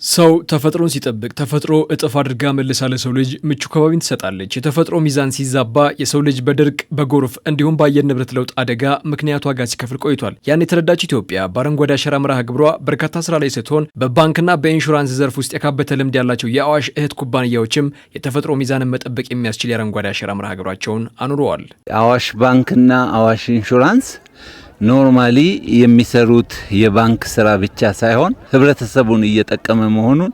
ሰው ተፈጥሮን ሲጠብቅ ተፈጥሮ እጥፍ አድርጋ መልሳ ለሰው ልጅ ምቹ ከባቢን ትሰጣለች። የተፈጥሮ ሚዛን ሲዛባ የሰው ልጅ በድርቅ በጎርፍ እንዲሁም በአየር ንብረት ለውጥ አደጋ ምክንያት ዋጋ ሲከፍል ቆይቷል። ያን የተረዳች ኢትዮጵያ በአረንጓዴ አሻራ መርሃ ግብሯ በርካታ ስራ ላይ ስትሆን በባንክና በኢንሹራንስ ዘርፍ ውስጥ የካበተ ልምድ ያላቸው የአዋሽ እህት ኩባንያዎችም የተፈጥሮ ሚዛንን መጠበቅ የሚያስችል የአረንጓዴ አሻራ መርሃ ግብራቸውን አኑረዋል። አዋሽ ባንክና አዋሽ ኢንሹራንስ ኖርማሊ የሚሰሩት የባንክ ስራ ብቻ ሳይሆን ህብረተሰቡን እየጠቀመ መሆኑን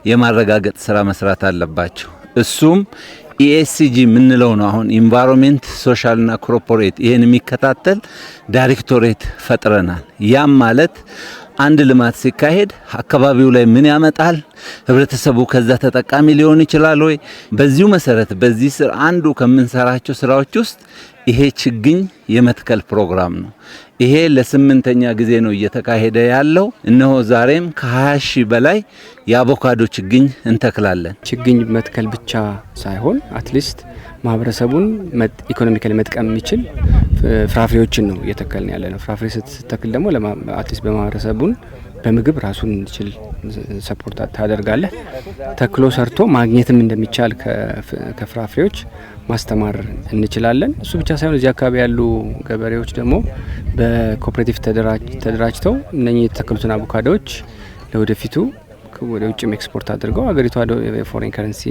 የማረጋገጥ ስራ መስራት አለባቸው። እሱም ኢኤስጂ ምንለው ነው። አሁን ኢንቫይሮንመንት ሶሻልና ኮርፖሬት ይሄን የሚከታተል ዳይሬክቶሬት ፈጥረናል። ያም ማለት አንድ ልማት ሲካሄድ አካባቢው ላይ ምን ያመጣል፣ ህብረተሰቡ ከዛ ተጠቃሚ ሊሆን ይችላል ወይ? በዚሁ መሰረት በዚህ ስራ አንዱ ከምንሰራቸው ስራዎች ውስጥ ይሄ ችግኝ የመትከል ፕሮግራም ነው። ይሄ ለስምንተኛ ጊዜ ነው እየተካሄደ ያለው። እነሆ ዛሬም ከ20 ሺህ በላይ የአቮካዶ ችግኝ እንተክላለን። ችግኝ መትከል ብቻ ሳይሆን አትሊስት ማህበረሰቡን ኢኮኖሚካሊ መጥቀም የሚችል ፍራፍሬዎችን ነው እየተከልን ያለ ነው። ፍራፍሬ ስትተክል ደግሞ አትሊስት በማህበረሰቡን በምግብ ራሱን እንዲችል ሰፖርት ታደርጋለህ። ተክሎ ሰርቶ ማግኘትም እንደሚቻል ከፍራፍሬዎች ማስተማር እንችላለን። እሱ ብቻ ሳይሆን እዚህ አካባቢ ያሉ ገበሬዎች ደግሞ በኮኦፐሬቲቭ ተደራጅተው እነኚህ የተተከሉትን አቮካዶዎች ለወደፊቱ ወደ ውጭም ኤክስፖርት አድርገው አገሪቷ የፎሬን ከረንሲ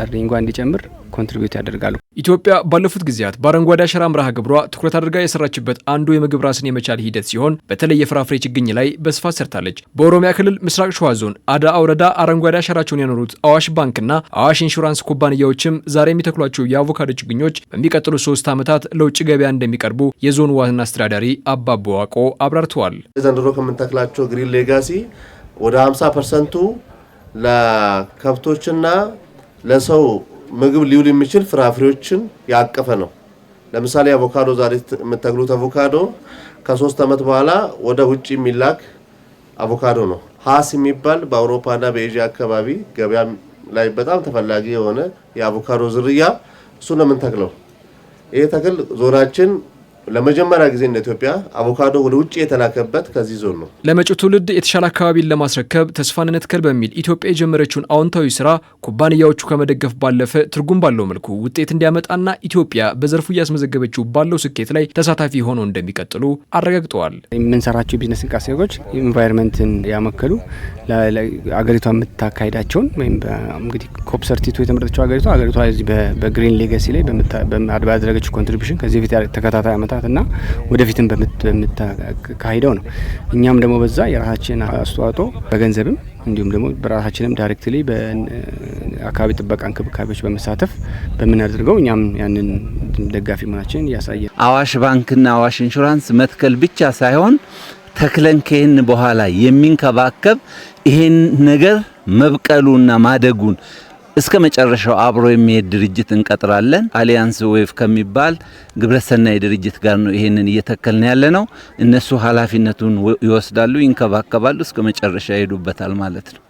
እርኒንጓ እንዲጨምር ኮንትሪቢዩት ያደርጋሉ። ኢትዮጵያ ባለፉት ጊዜያት በአረንጓዴ አሻራ መርሃ ግብሯ ትኩረት አድርጋ የሰራችበት አንዱ የምግብ ራስን የመቻል ሂደት ሲሆን በተለይ የፍራፍሬ ችግኝ ላይ በስፋት ሰርታለች። በኦሮሚያ ክልል ምስራቅ ሸዋ ዞን አዳ ወረዳ አረንጓዴ አሻራቸውን ያኖሩት አዋሽ ባንክና አዋሽ ኢንሹራንስ ኩባንያዎችም ዛሬ የሚተክሏቸው የአቮካዶ ችግኞች በሚቀጥሉ 3 ዓመታት ለውጭ ገበያ እንደሚቀርቡ የዞኑ ዋና አስተዳዳሪ አባቦ ዋቆ አብራርተዋል። ዘንድሮ ከምንተክላቸው ግሪን ሌጋሲ ወደ 50% ለከብቶችና ለሰው ምግብ ሊውል የሚችል ፍራፍሬዎችን ያቀፈ ነው። ለምሳሌ አቮካዶ ዛሬ የምትተክሉት አቮካዶ ከ3 ዓመት በኋላ ወደ ውጪ የሚላክ አቮካዶ ነው። ሃስ የሚባል በአውሮፓና በኤዥያ አካባቢ ገበያ ላይ በጣም ተፈላጊ የሆነ የአቮካዶ ዝርያ እሱ ነው የምንተክለው። ይሄ ተክል ዞናችን ለመጀመሪያ ጊዜ እንደ ኢትዮጵያ አቮካዶ ወደ ውጭ የተላከበት ከዚህ ዞን ነው። ለመጪው ትውልድ የተሻለ አካባቢን ለማስረከብ ተስፋን እንትከል በሚል ኢትዮጵያ የጀመረችውን አዎንታዊ ስራ ኩባንያዎቹ ከመደገፍ ባለፈ ትርጉም ባለው መልኩ ውጤት እንዲያመጣና ኢትዮጵያ በዘርፉ እያስመዘገበችው ባለው ስኬት ላይ ተሳታፊ ሆነው እንደሚቀጥሉ አረጋግጠዋል። የምንሰራቸው ቢዝነስ እንቅስቃሴዎች ኢንቫይሮንመንትን ያመከሉ አገሪቷ የምታካሂዳቸውን ወይም እንግዲህ ኮፕ ሰርቲቱ የተመረጠችው አገሪቷ በግሪን ሌጋሲ ላይ ባደረገችው ኮንትሪቢዩሽን ከዚህ በፊት ተከታታይ ዓመታት እና ወደፊትም በምታካሂደው ነው። እኛም ደግሞ በዛ የራሳችን አስተዋጽኦ በገንዘብም እንዲሁም ደግሞ በራሳችንም ዳይሬክትሊ በአካባቢ ጥበቃ እንክብካቤዎች በመሳተፍ በምናደርገው እኛም ያንን ደጋፊ መሆናችንን እያሳየ አዋሽ ባንክና አዋሽ ኢንሹራንስ መትከል ብቻ ሳይሆን ተክለን ከይን በኋላ የሚንከባከብ ይሄን ነገር መብቀሉና ማደጉን እስከ መጨረሻው አብሮ የሚሄድ ድርጅት እንቀጥራለን። አሊያንስ ዌቭ ከሚባል ግብረሰናይ ድርጅት ጋር ነው ይሄንን እየተከልን ያለ ነው። እነሱ ኃላፊነቱን ይወስዳሉ፣ ይንከባከባሉ፣ እስከ መጨረሻ ይሄዱበታል ማለት ነው።